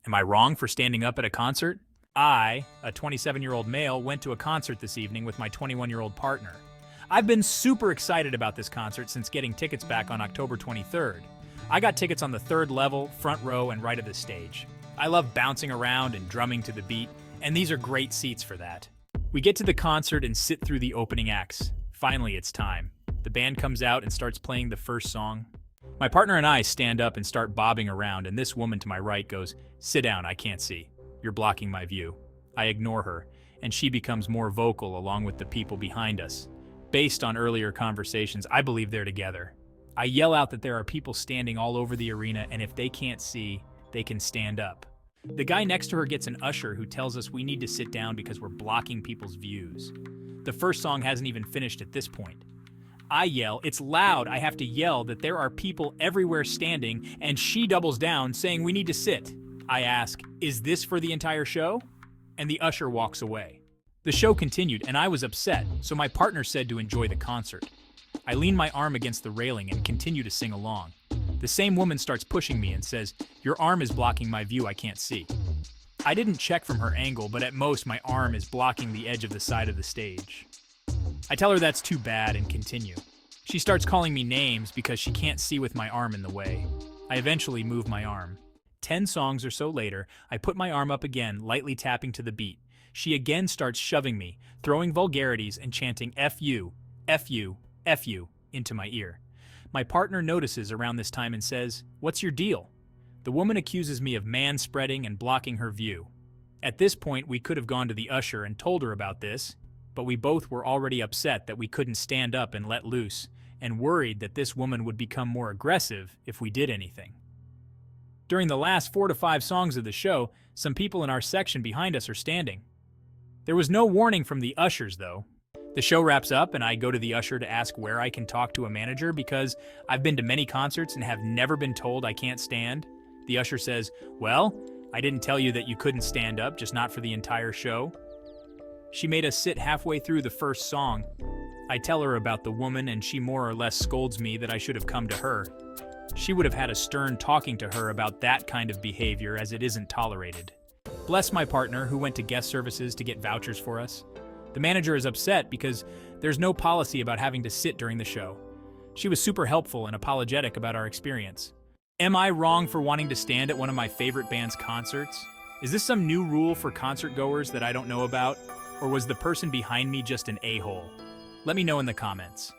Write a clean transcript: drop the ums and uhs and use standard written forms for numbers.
Am I wrong for standing up at a concert? I, a 27-year-old male, went to a concert this evening with my 21-year-old partner. I've been super excited about this concert since getting tickets back on October 23rd. I got tickets on the third level, front row, and right of the stage. I love bouncing around and drumming to the beat, and these are great seats for that. We get to the concert and sit through the opening acts. Finally, it's time. The band comes out and starts playing the first song. My partner and I stand up and start bobbing around, and this woman to my right goes, "Sit down, I can't see. You're blocking my view." I ignore her, and she becomes more vocal along with the people behind us. Based on earlier conversations, I believe they're together. I yell out that there are people standing all over the arena, and if they can't see, they can stand up. The guy next to her gets an usher who tells us we need to sit down because we're blocking people's views. The first song hasn't even finished at this point. I yell, "It's loud, I have to yell that there are people everywhere standing," and she doubles down, saying we need to sit. I ask, "Is this for the entire show?" And the usher walks away. The show continued, and I was upset, so my partner said to enjoy the concert. I lean my arm against the railing and continue to sing along. The same woman starts pushing me and says, "Your arm is blocking my view, I can't see." I didn't check from her angle, but at most my arm is blocking the edge of the side of the stage. I tell her that's too bad and continue. She starts calling me names because she can't see with my arm in the way. I eventually move my arm. 10 songs or so later, I put my arm up again, lightly tapping to the beat. She again starts shoving me, throwing vulgarities and chanting "F you, F you, F you" into my ear. My partner notices around this time and says, "What's your deal?" The woman accuses me of man-spreading and blocking her view. At this point, we could have gone to the usher and told her about this, but we both were already upset that we couldn't stand up and let loose, and worried that this woman would become more aggressive if we did anything. During the last 4 to 5 songs of the show, some people in our section behind us are standing. There was no warning from the ushers, though. The show wraps up, and I go to the usher to ask where I can talk to a manager because I've been to many concerts and have never been told I can't stand. The usher says, "Well, I didn't tell you that you couldn't stand up, just not for the entire show." She made us sit halfway through the first song. I tell her about the woman, and she more or less scolds me that I should have come to her. She would have had a stern talking to her about that kind of behavior, as it isn't tolerated. Bless my partner, who went to guest services to get vouchers for us. The manager is upset because there's no policy about having to sit during the show. She was super helpful and apologetic about our experience. Am I wrong for wanting to stand at one of my favorite band's concerts? Is this some new rule for concert goers that I don't know about? Or was the person behind me just an a-hole? Let me know in the comments.